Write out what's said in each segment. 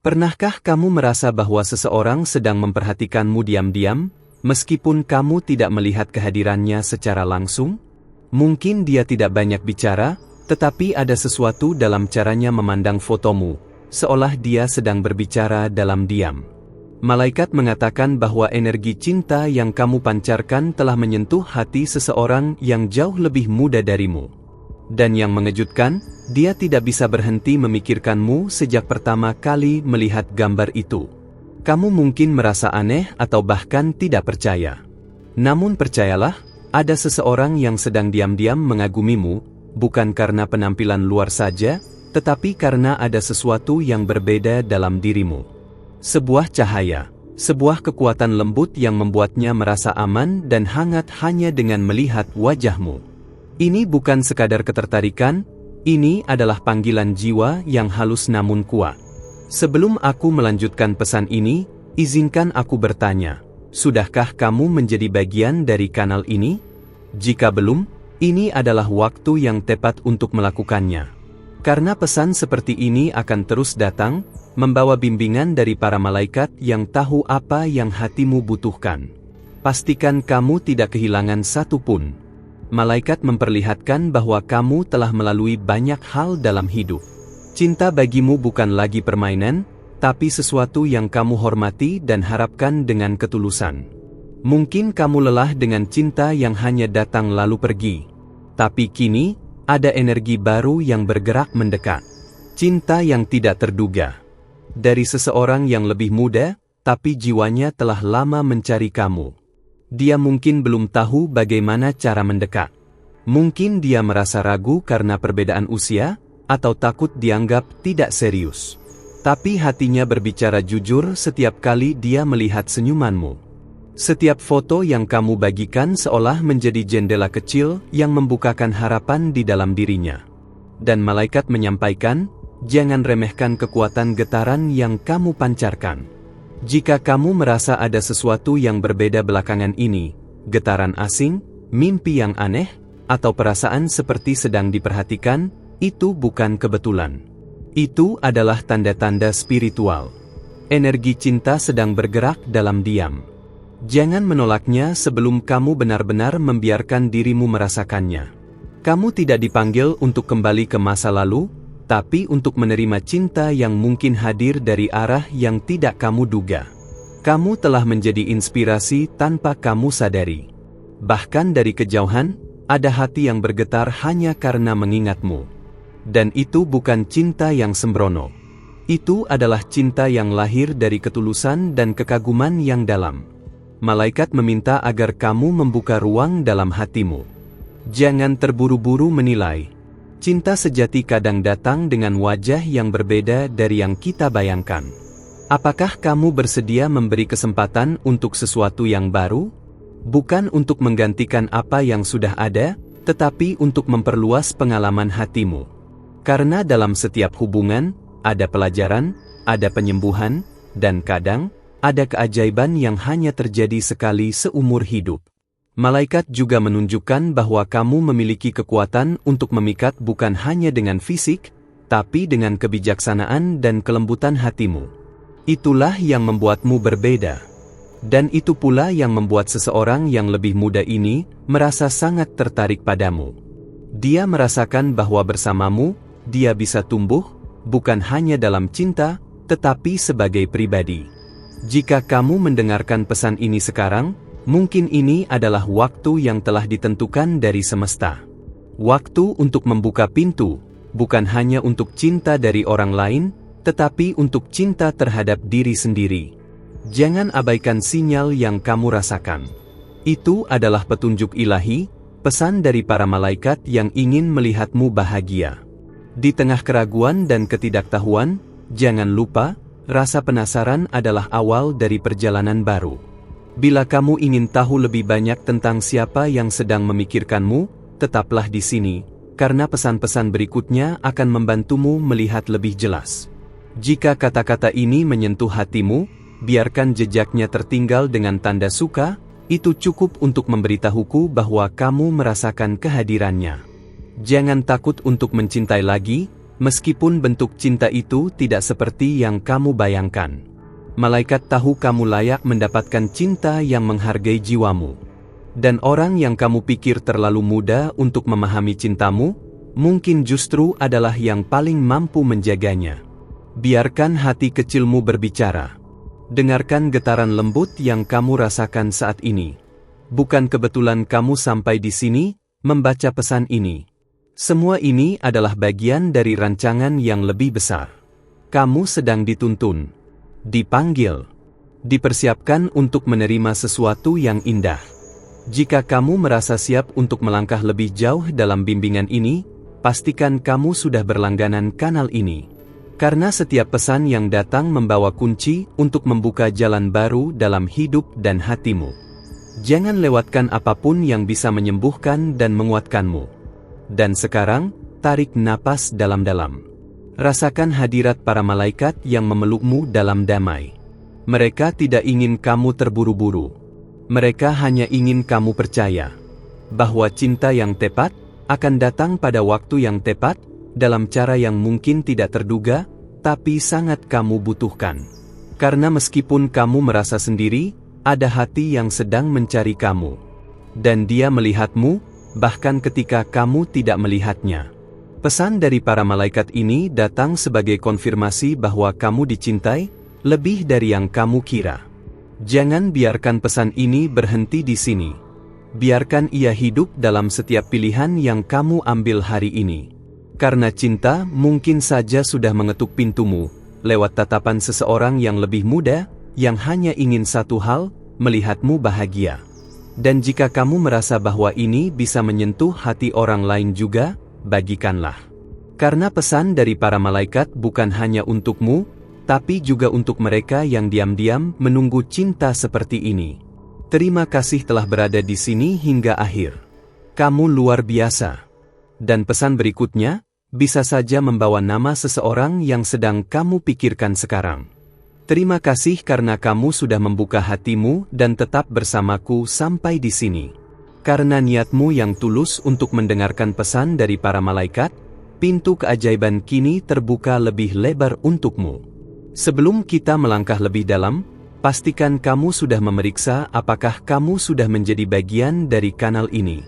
Pernahkah kamu merasa bahwa seseorang sedang memperhatikanmu diam-diam, meskipun kamu tidak melihat kehadirannya secara langsung? Mungkin dia tidak banyak bicara, tetapi ada sesuatu dalam caranya memandang fotomu, seolah dia sedang berbicara dalam diam. Malaikat mengatakan bahwa energi cinta yang kamu pancarkan telah menyentuh hati seseorang yang jauh lebih muda darimu. Dan yang mengejutkan, dia tidak bisa berhenti memikirkanmu sejak pertama kali melihat gambar itu. Kamu mungkin merasa aneh atau bahkan tidak percaya. Namun percayalah, ada seseorang yang sedang diam-diam mengagumimu, bukan karena penampilan luar saja, tetapi karena ada sesuatu yang berbeda dalam dirimu. Sebuah cahaya, sebuah kekuatan lembut yang membuatnya merasa aman dan hangat hanya dengan melihat wajahmu. Ini bukan sekadar ketertarikan, ini adalah panggilan jiwa yang halus namun kuat. Sebelum aku melanjutkan pesan ini, izinkan aku bertanya, sudahkah kamu menjadi bagian dari kanal ini? Jika belum, ini adalah waktu yang tepat untuk melakukannya. Karena pesan seperti ini akan terus datang, membawa bimbingan dari para malaikat yang tahu apa yang hatimu butuhkan. Pastikan kamu tidak kehilangan satu pun. Malaikat memperlihatkan bahwa kamu telah melalui banyak hal dalam hidup. Cinta bagimu bukan lagi permainan, tapi sesuatu yang kamu hormati dan harapkan dengan ketulusan. Mungkin kamu lelah dengan cinta yang hanya datang lalu pergi. Tapi kini, ada energi baru yang bergerak mendekat. Cinta yang tidak terduga. Dari seseorang yang lebih muda, tapi jiwanya telah lama mencari kamu. Dia mungkin belum tahu bagaimana cara mendekat. Mungkin dia merasa ragu karena perbedaan usia, atau takut dianggap tidak serius. Tapi hatinya berbicara jujur setiap kali dia melihat senyumanmu. Setiap foto yang kamu bagikan seolah menjadi jendela kecil yang membukakan harapan di dalam dirinya. Dan malaikat menyampaikan, jangan remehkan kekuatan getaran yang kamu pancarkan. Jika kamu merasa ada sesuatu yang berbeda belakangan ini, getaran asing, mimpi yang aneh, atau perasaan seperti sedang diperhatikan, itu bukan kebetulan. Itu adalah tanda-tanda spiritual. Energi cinta sedang bergerak dalam diam. Jangan menolaknya sebelum kamu benar-benar membiarkan dirimu merasakannya. Kamu tidak dipanggil untuk kembali ke masa lalu, tapi untuk menerima cinta yang mungkin hadir dari arah yang tidak kamu duga. Kamu telah menjadi inspirasi tanpa kamu sadari. Bahkan dari kejauhan, ada hati yang bergetar hanya karena mengingatmu. Dan itu bukan cinta yang sembrono. Itu adalah cinta yang lahir dari ketulusan dan kekaguman yang dalam. Malaikat meminta agar kamu membuka ruang dalam hatimu. Jangan terburu-buru menilai. Cinta sejati kadang datang dengan wajah yang berbeda dari yang kita bayangkan. Apakah kamu bersedia memberi kesempatan untuk sesuatu yang baru? Bukan untuk menggantikan apa yang sudah ada, tetapi untuk memperluas pengalaman hatimu. Karena dalam setiap hubungan, ada pelajaran, ada penyembuhan, dan kadang, ada keajaiban yang hanya terjadi sekali seumur hidup. Malaikat juga menunjukkan bahwa kamu memiliki kekuatan untuk memikat bukan hanya dengan fisik, tapi dengan kebijaksanaan dan kelembutan hatimu. Itulah yang membuatmu berbeda. Dan itu pula yang membuat seseorang yang lebih muda ini merasa sangat tertarik padamu. Dia merasakan bahwa bersamamu, dia bisa tumbuh, bukan hanya dalam cinta, tetapi sebagai pribadi. Jika kamu mendengarkan pesan ini sekarang, mungkin ini adalah waktu yang telah ditentukan dari semesta. Waktu untuk membuka pintu, bukan hanya untuk cinta dari orang lain, tetapi untuk cinta terhadap diri sendiri. Jangan abaikan sinyal yang kamu rasakan. Itu adalah petunjuk ilahi, pesan dari para malaikat yang ingin melihatmu bahagia. Di tengah keraguan dan ketidaktahuan, jangan lupa, rasa penasaran adalah awal dari perjalanan baru. Bila kamu ingin tahu lebih banyak tentang siapa yang sedang memikirkanmu, tetaplah di sini, karena pesan-pesan berikutnya akan membantumu melihat lebih jelas. Jika kata-kata ini menyentuh hatimu, biarkan jejaknya tertinggal dengan tanda suka, itu cukup untuk memberitahuku bahwa kamu merasakan kehadirannya. Jangan takut untuk mencintai lagi, Meskipun bentuk cinta itu tidak seperti yang kamu bayangkan. Malaikat tahu kamu layak mendapatkan cinta yang menghargai jiwamu. Dan orang yang kamu pikir terlalu muda untuk memahami cintamu, mungkin justru adalah yang paling mampu menjaganya. Biarkan hati kecilmu berbicara. Dengarkan getaran lembut yang kamu rasakan saat ini. Bukan kebetulan kamu sampai di sini, membaca pesan ini. Semua ini adalah bagian dari rancangan yang lebih besar. Kamu sedang dituntun, dipanggil, dipersiapkan untuk menerima sesuatu yang indah. Jika kamu merasa siap untuk melangkah lebih jauh dalam bimbingan ini, pastikan kamu sudah berlangganan kanal ini. Karena setiap pesan yang datang membawa kunci untuk membuka jalan baru dalam hidup dan hatimu. Jangan lewatkan apapun yang bisa menyembuhkan dan menguatkanmu. Dan sekarang, tarik napas dalam-dalam. Rasakan hadirat para malaikat yang memelukmu dalam damai. Mereka tidak ingin kamu terburu-buru. Mereka hanya ingin kamu percaya bahwa cinta yang tepat akan datang pada waktu yang tepat, dalam cara yang mungkin tidak terduga, tapi sangat kamu butuhkan. Karena meskipun kamu merasa sendiri, ada hati yang sedang mencari kamu. Dan dia melihatmu, bahkan ketika kamu tidak melihatnya. Pesan dari para malaikat ini datang sebagai konfirmasi bahwa kamu dicintai, lebih dari yang kamu kira. Jangan biarkan pesan ini berhenti di sini. Biarkan ia hidup dalam setiap pilihan yang kamu ambil hari ini. Karena cinta mungkin saja sudah mengetuk pintumu, lewat tatapan seseorang yang lebih muda, yang hanya ingin satu hal, melihatmu bahagia. Dan jika kamu merasa bahwa ini bisa menyentuh hati orang lain juga, bagikanlah. Karena pesan dari para malaikat bukan hanya untukmu, tapi juga untuk mereka yang diam-diam menunggu cinta seperti ini. Terima kasih telah berada di sini hingga akhir. Kamu luar biasa. Dan pesan berikutnya, bisa saja membawa nama seseorang yang sedang kamu pikirkan sekarang. Terima kasih karena kamu sudah membuka hatimu dan tetap bersamaku sampai di sini. Karena niatmu yang tulus untuk mendengarkan pesan dari para malaikat, pintu keajaiban kini terbuka lebih lebar untukmu. Sebelum kita melangkah lebih dalam, pastikan kamu sudah memeriksa apakah kamu sudah menjadi bagian dari kanal ini.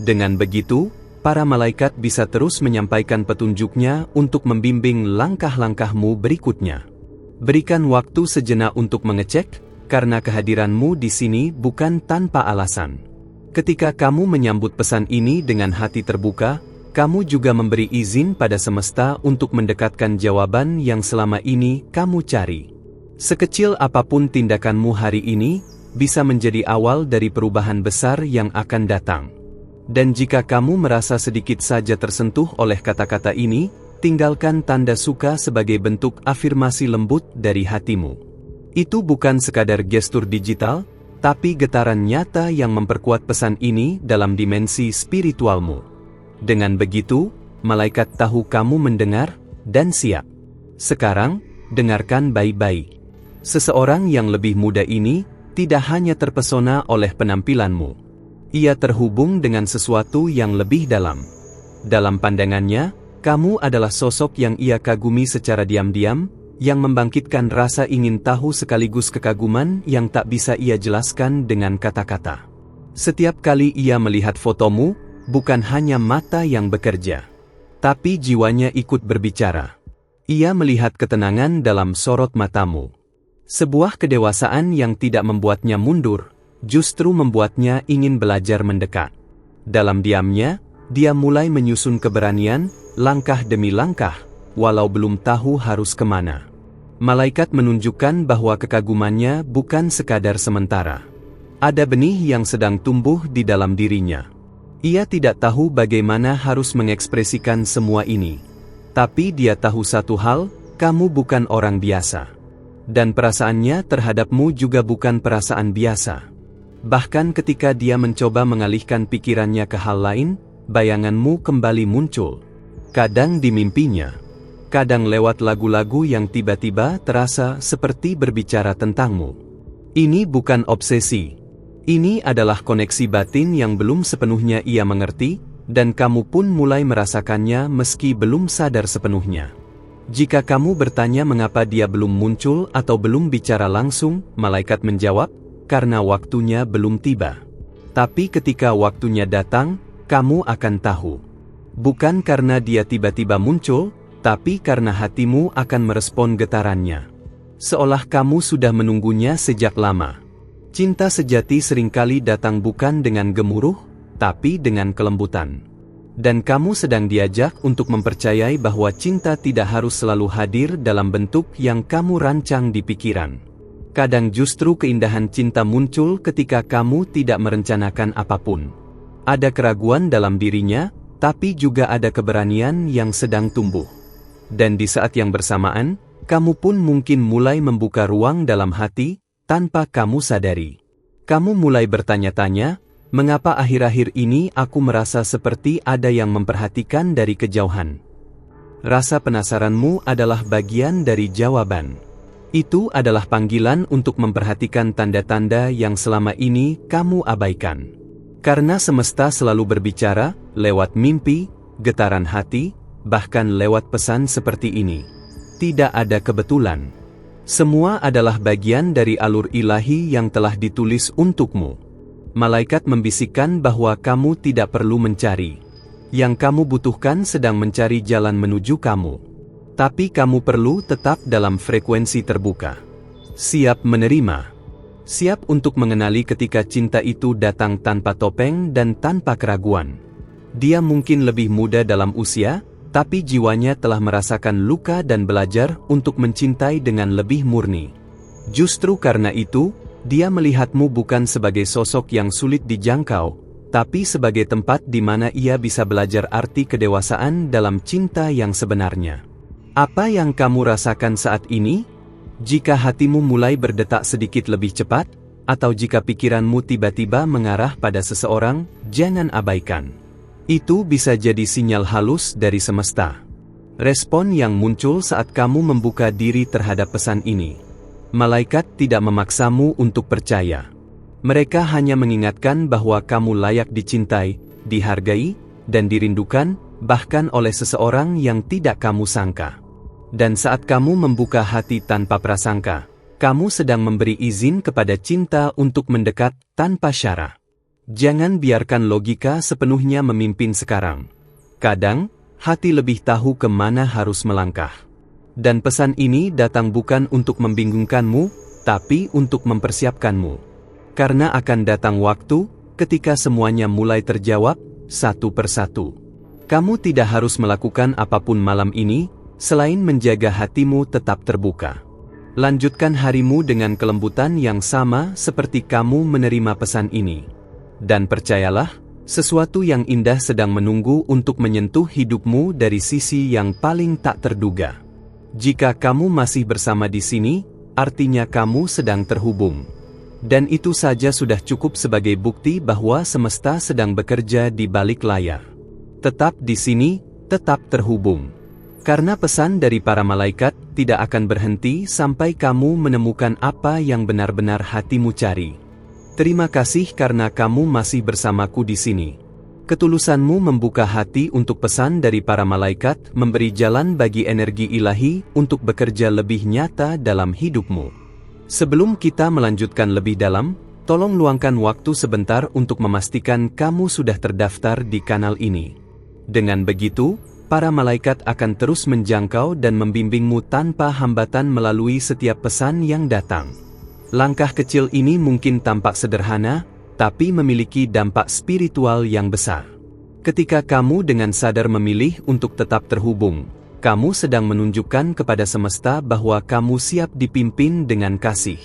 Dengan begitu, para malaikat bisa terus menyampaikan petunjuknya untuk membimbing langkah-langkahmu berikutnya. Berikan waktu sejenak untuk mengecek, karena kehadiranmu di sini bukan tanpa alasan. Ketika kamu menyambut pesan ini dengan hati terbuka, kamu juga memberi izin pada semesta untuk mendekatkan jawaban yang selama ini kamu cari. Sekecil apapun tindakanmu hari ini, bisa menjadi awal dari perubahan besar yang akan datang. Dan jika kamu merasa sedikit saja tersentuh oleh kata-kata ini, tinggalkan tanda suka sebagai bentuk afirmasi lembut dari hatimu. Itu bukan sekadar gestur digital, tapi getaran nyata yang memperkuat pesan ini dalam dimensi spiritualmu. Dengan begitu, malaikat tahu kamu mendengar dan siap. Sekarang, dengarkan baik-baik. Seseorang yang lebih muda ini tidak hanya terpesona oleh penampilanmu. Ia terhubung dengan sesuatu yang lebih dalam. Dalam pandangannya, kamu adalah sosok yang ia kagumi secara diam-diam, yang membangkitkan rasa ingin tahu sekaligus kekaguman yang tak bisa ia jelaskan dengan kata-kata. Setiap kali ia melihat fotomu, bukan hanya mata yang bekerja, tapi jiwanya ikut berbicara. Ia melihat ketenangan dalam sorot matamu. Sebuah kedewasaan yang tidak membuatnya mundur, justru membuatnya ingin belajar mendekat. Dalam diamnya, dia mulai menyusun keberanian, langkah demi langkah, walau belum tahu harus kemana. Malaikat menunjukkan bahwa kekagumannya bukan sekadar sementara. Ada benih yang sedang tumbuh di dalam dirinya. Ia tidak tahu bagaimana harus mengekspresikan semua ini. Tapi dia tahu satu hal, kamu bukan orang biasa. Dan perasaannya terhadapmu juga bukan perasaan biasa. Bahkan ketika dia mencoba mengalihkan pikirannya ke hal lain, bayanganmu kembali muncul. Kadang di mimpinya. Kadang lewat lagu-lagu yang tiba-tiba terasa seperti berbicara tentangmu. Ini bukan obsesi. Ini adalah koneksi batin yang belum sepenuhnya ia mengerti, dan kamu pun mulai merasakannya meski belum sadar sepenuhnya. Jika kamu bertanya mengapa dia belum muncul atau belum bicara langsung, malaikat menjawab, karena waktunya belum tiba. Tapi ketika waktunya datang, kamu akan tahu. Bukan karena dia tiba-tiba muncul, tapi karena hatimu akan merespon getarannya. Seolah kamu sudah menunggunya sejak lama. Cinta sejati seringkali datang bukan dengan gemuruh, tapi dengan kelembutan. Dan kamu sedang diajak untuk mempercayai bahwa cinta tidak harus selalu hadir dalam bentuk yang kamu rancang di pikiran. Kadang justru keindahan cinta muncul ketika kamu tidak merencanakan apapun. Ada keraguan dalam dirinya, tapi juga ada keberanian yang sedang tumbuh. Dan di saat yang bersamaan, kamu pun mungkin mulai membuka ruang dalam hati, tanpa kamu sadari. Kamu mulai bertanya-tanya, mengapa akhir-akhir ini aku merasa seperti ada yang memperhatikan dari kejauhan? Rasa penasaranmu adalah bagian dari jawaban. Itu adalah panggilan untuk memperhatikan tanda-tanda yang selama ini kamu abaikan. Karena semesta selalu berbicara, lewat mimpi, getaran hati, bahkan lewat pesan seperti ini. Tidak ada kebetulan. Semua adalah bagian dari alur ilahi yang telah ditulis untukmu. Malaikat membisikkan bahwa kamu tidak perlu mencari. Yang kamu butuhkan sedang mencari jalan menuju kamu. Tapi kamu perlu tetap dalam frekuensi terbuka. Siap menerima. Siap untuk mengenali ketika cinta itu datang tanpa topeng dan tanpa keraguan. Dia mungkin lebih muda dalam usia, tapi jiwanya telah merasakan luka dan belajar untuk mencintai dengan lebih murni. Justru karena itu, dia melihatmu bukan sebagai sosok yang sulit dijangkau, tapi sebagai tempat di mana ia bisa belajar arti kedewasaan dalam cinta yang sebenarnya. Apa yang kamu rasakan saat ini? Jika hatimu mulai berdetak sedikit lebih cepat, atau jika pikiranmu tiba-tiba mengarah pada seseorang, jangan abaikan. Itu bisa jadi sinyal halus dari semesta. Respon yang muncul saat kamu membuka diri terhadap pesan ini. Malaikat tidak memaksamu untuk percaya. Mereka hanya mengingatkan bahwa kamu layak dicintai, dihargai, dan dirindukan, bahkan oleh seseorang yang tidak kamu sangka. Dan saat kamu membuka hati tanpa prasangka, kamu sedang memberi izin kepada cinta untuk mendekat tanpa syarat. Jangan biarkan logika sepenuhnya memimpin sekarang. Kadang, hati lebih tahu kemana harus melangkah. Dan pesan ini datang bukan untuk membingungkanmu, tapi untuk mempersiapkanmu. Karena akan datang waktu, ketika semuanya mulai terjawab, satu persatu. Kamu tidak harus melakukan apapun malam ini, selain menjaga hatimu tetap terbuka. Lanjutkan harimu dengan kelembutan yang sama seperti kamu menerima pesan ini. Dan percayalah, sesuatu yang indah sedang menunggu untuk menyentuh hidupmu dari sisi yang paling tak terduga. Jika kamu masih bersama di sini, artinya kamu sedang terhubung. Dan itu saja sudah cukup sebagai bukti bahwa semesta sedang bekerja di balik layar. Tetap di sini, tetap terhubung. Karena pesan dari para malaikat tidak akan berhenti sampai kamu menemukan apa yang benar-benar hatimu cari. Terima kasih karena kamu masih bersamaku di sini. Ketulusanmu membuka hati untuk pesan dari para malaikat, memberi jalan bagi energi ilahi untuk bekerja lebih nyata dalam hidupmu. Sebelum kita melanjutkan lebih dalam, tolong luangkan waktu sebentar untuk memastikan kamu sudah terdaftar di kanal ini. Dengan begitu, para malaikat akan terus menjangkau dan membimbingmu tanpa hambatan melalui setiap pesan yang datang. Langkah kecil ini mungkin tampak sederhana, tapi memiliki dampak spiritual yang besar. Ketika kamu dengan sadar memilih untuk tetap terhubung, kamu sedang menunjukkan kepada semesta bahwa kamu siap dipimpin dengan kasih.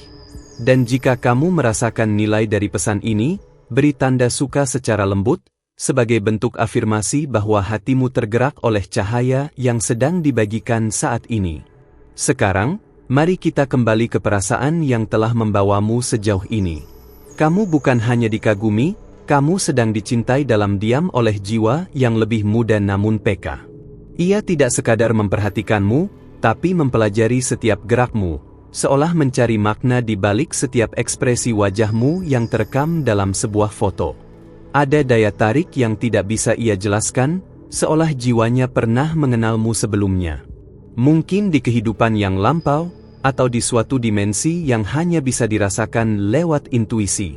Dan jika kamu merasakan nilai dari pesan ini, beri tanda suka secara lembut, sebagai bentuk afirmasi bahwa hatimu tergerak oleh cahaya yang sedang dibagikan saat ini. Sekarang, mari kita kembali ke perasaan yang telah membawamu sejauh ini. Kamu bukan hanya dikagumi, kamu sedang dicintai dalam diam oleh jiwa yang lebih muda namun peka. Ia tidak sekadar memperhatikanmu, tapi mempelajari setiap gerakmu, seolah mencari makna di balik setiap ekspresi wajahmu yang terekam dalam sebuah foto. Ada daya tarik yang tidak bisa ia jelaskan, seolah jiwanya pernah mengenalmu sebelumnya. Mungkin di kehidupan yang lampau, atau di suatu dimensi yang hanya bisa dirasakan lewat intuisi.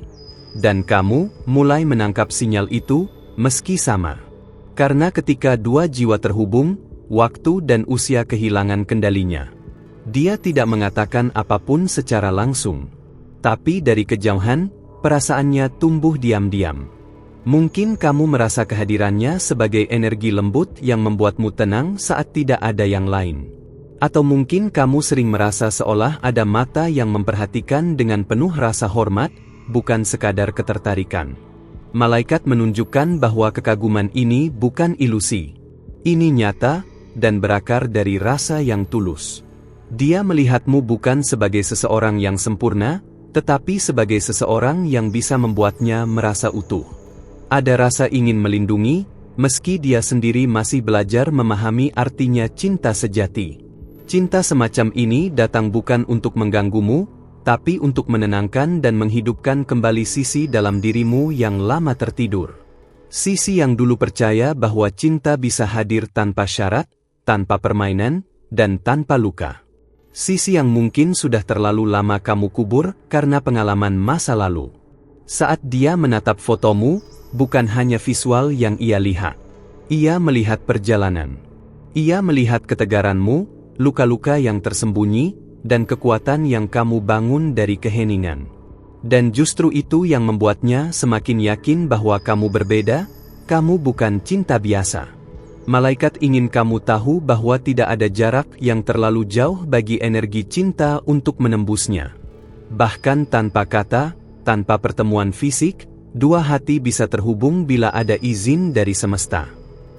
Dan kamu mulai menangkap sinyal itu, meski sama. Karena ketika dua jiwa terhubung, waktu dan usia kehilangan kendalinya. Dia tidak mengatakan apapun secara langsung. Tapi dari kejauhan, perasaannya tumbuh diam-diam. Mungkin kamu merasa kehadirannya sebagai energi lembut yang membuatmu tenang saat tidak ada yang lain. Atau mungkin kamu sering merasa seolah ada mata yang memperhatikan dengan penuh rasa hormat, bukan sekadar ketertarikan. Malaikat menunjukkan bahwa kekaguman ini bukan ilusi. Ini nyata, dan berakar dari rasa yang tulus. Dia melihatmu bukan sebagai seseorang yang sempurna, tetapi sebagai seseorang yang bisa membuatnya merasa utuh. Ada rasa ingin melindungi, meski dia sendiri masih belajar memahami artinya cinta sejati. Cinta semacam ini datang bukan untuk mengganggumu, tapi untuk menenangkan dan menghidupkan kembali sisi dalam dirimu yang lama tertidur. Sisi yang dulu percaya bahwa cinta bisa hadir tanpa syarat, tanpa permainan, dan tanpa luka. Sisi yang mungkin sudah terlalu lama kamu kubur karena pengalaman masa lalu. Saat dia menatap fotomu, bukan hanya visual yang ia lihat. Ia melihat perjalanan. Ia melihat ketegaranmu, luka-luka yang tersembunyi, dan kekuatan yang kamu bangun dari keheningan. Dan justru itu yang membuatnya semakin yakin bahwa kamu berbeda, kamu bukan cinta biasa. Malaikat ingin kamu tahu bahwa tidak ada jarak yang terlalu jauh bagi energi cinta untuk menembusnya. Bahkan tanpa kata, tanpa pertemuan fisik, dua hati bisa terhubung bila ada izin dari semesta.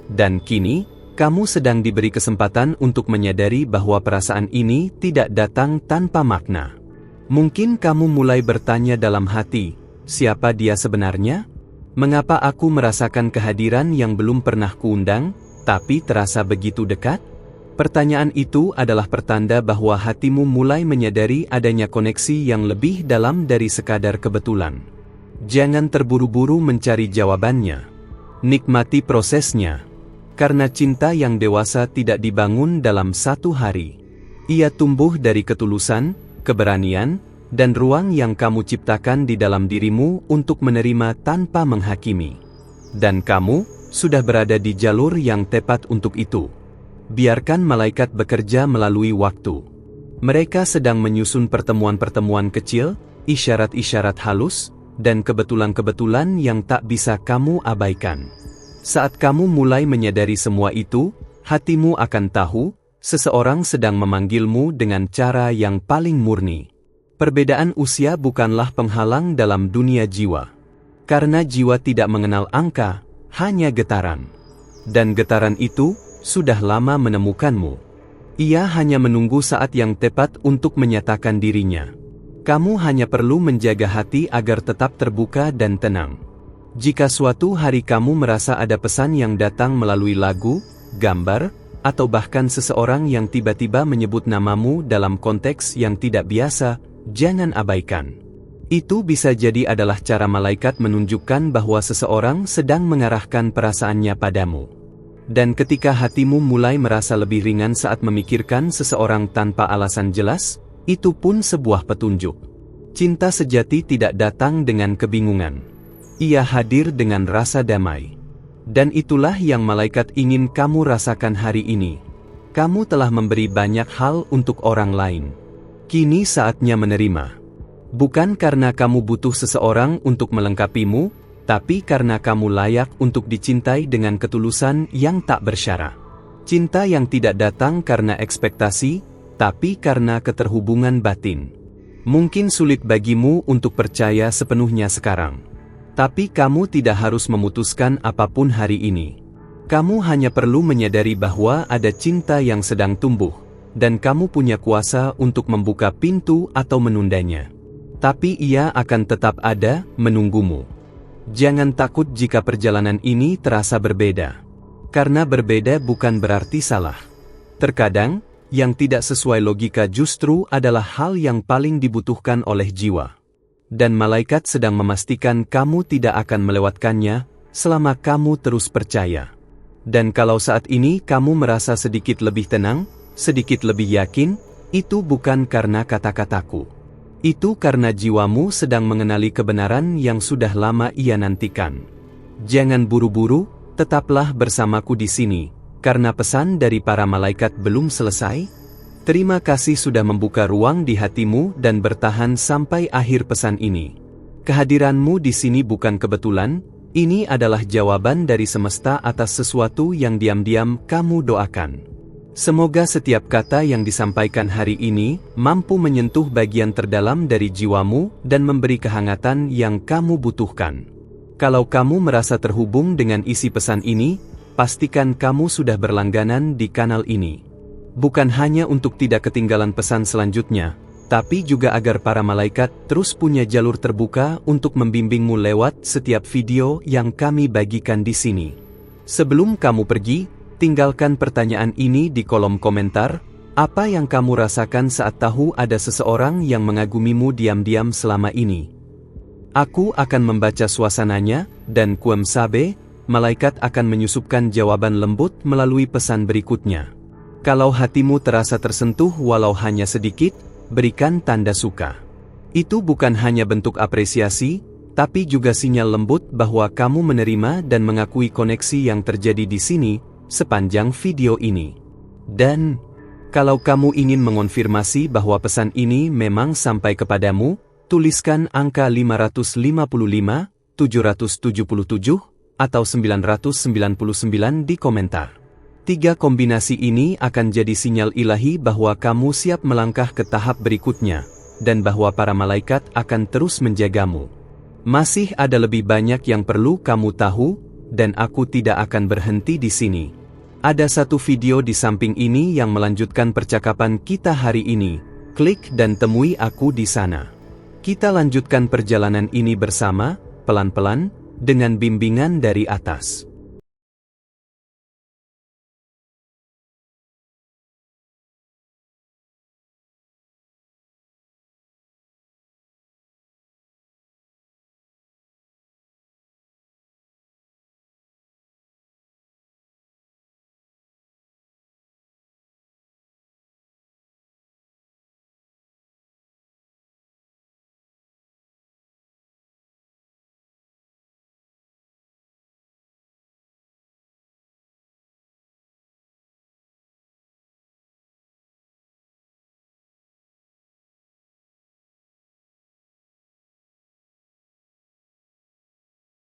Dan kini, kamu sedang diberi kesempatan untuk menyadari bahwa perasaan ini tidak datang tanpa makna. Mungkin kamu mulai bertanya dalam hati, siapa dia sebenarnya? Mengapa aku merasakan kehadiran yang belum pernah kuundang, tapi terasa begitu dekat? Pertanyaan itu adalah pertanda bahwa hatimu mulai menyadari adanya koneksi yang lebih dalam dari sekadar kebetulan. Jangan terburu-buru mencari jawabannya. Nikmati prosesnya. Karena cinta yang dewasa tidak dibangun dalam satu hari. Ia tumbuh dari ketulusan, keberanian, dan ruang yang kamu ciptakan di dalam dirimu untuk menerima tanpa menghakimi. Dan kamu sudah berada di jalur yang tepat untuk itu. Biarkan malaikat bekerja melalui waktu. Mereka sedang menyusun pertemuan-pertemuan kecil, isyarat-isyarat halus, dan kebetulan-kebetulan yang tak bisa kamu abaikan. Saat kamu mulai menyadari semua itu, hatimu akan tahu, seseorang sedang memanggilmu dengan cara yang paling murni. Perbedaan usia bukanlah penghalang dalam dunia jiwa. Karena jiwa tidak mengenal angka, hanya getaran. Dan getaran itu sudah lama menemukanmu. Ia hanya menunggu saat yang tepat untuk menyatakan dirinya. Kamu hanya perlu menjaga hati agar tetap terbuka dan tenang. Jika suatu hari kamu merasa ada pesan yang datang melalui lagu, gambar, atau bahkan seseorang yang tiba-tiba menyebut namamu dalam konteks yang tidak biasa, jangan abaikan. Itu bisa jadi adalah cara malaikat menunjukkan bahwa seseorang sedang mengarahkan perasaannya padamu. Dan ketika hatimu mulai merasa lebih ringan saat memikirkan seseorang tanpa alasan jelas, itu pun sebuah petunjuk. Cinta sejati tidak datang dengan kebingungan. Ia hadir dengan rasa damai. Dan itulah yang malaikat ingin kamu rasakan hari ini. Kamu telah memberi banyak hal untuk orang lain. Kini saatnya menerima. Bukan karena kamu butuh seseorang untuk melengkapimu, tapi karena kamu layak untuk dicintai dengan ketulusan yang tak bersyarat. Cinta yang tidak datang karena ekspektasi, tapi karena keterhubungan batin. Mungkin sulit bagimu untuk percaya sepenuhnya sekarang. Tapi kamu tidak harus memutuskan apapun hari ini. Kamu hanya perlu menyadari bahwa ada cinta yang sedang tumbuh, dan kamu punya kuasa untuk membuka pintu atau menundanya. Tapi ia akan tetap ada, menunggumu. Jangan takut jika perjalanan ini terasa berbeda. Karena berbeda bukan berarti salah. Terkadang, yang tidak sesuai logika justru adalah hal yang paling dibutuhkan oleh jiwa. dan malaikat sedang memastikan kamu tidak akan melewatkannya, selama kamu terus percaya. Dan kalau saat ini kamu merasa sedikit lebih tenang, sedikit lebih yakin, itu bukan karena kata-kataku. Itu karena jiwamu sedang mengenali kebenaran yang sudah lama ia nantikan. Jangan buru-buru, tetaplah bersamaku di sini, karena pesan dari para malaikat belum selesai. Terima kasih sudah membuka ruang di hatimu dan bertahan sampai akhir pesan ini. Kehadiranmu di sini bukan kebetulan, ini adalah jawaban dari semesta atas sesuatu yang diam-diam kamu doakan. Semoga setiap kata yang disampaikan hari ini mampu menyentuh bagian terdalam dari jiwamu dan memberi kehangatan yang kamu butuhkan. Kalau kamu merasa terhubung dengan isi pesan ini, pastikan kamu sudah berlangganan di kanal ini. Bukan hanya untuk tidak ketinggalan pesan selanjutnya, tapi juga agar para malaikat terus punya jalur terbuka untuk membimbingmu lewat setiap video yang kami bagikan di sini. Sebelum kamu pergi, tinggalkan pertanyaan ini di kolom komentar. Apa yang kamu rasakan saat tahu ada seseorang yang mengagumimu diam-diam selama ini? Aku akan membaca suasananya, dan Kuemsabe, malaikat akan menyusupkan jawaban lembut melalui pesan berikutnya. Kalau hatimu terasa tersentuh walau hanya sedikit, berikan tanda suka. Itu bukan hanya bentuk apresiasi, tapi juga sinyal lembut bahwa kamu menerima dan mengakui koneksi yang terjadi di sini sepanjang video ini. Dan kalau kamu ingin mengonfirmasi bahwa pesan ini memang sampai kepadamu, tuliskan angka 555, 777, atau 999 di komentar. 3 kombinasi ini akan jadi sinyal ilahi bahwa kamu siap melangkah ke tahap berikutnya, dan bahwa para malaikat akan terus menjagamu. Masih ada lebih banyak yang perlu kamu tahu, dan aku tidak akan berhenti di sini. Ada satu video di samping ini yang melanjutkan percakapan kita hari ini. Klik dan temui aku di sana. Kita lanjutkan perjalanan ini bersama, pelan-pelan, dengan bimbingan dari atas.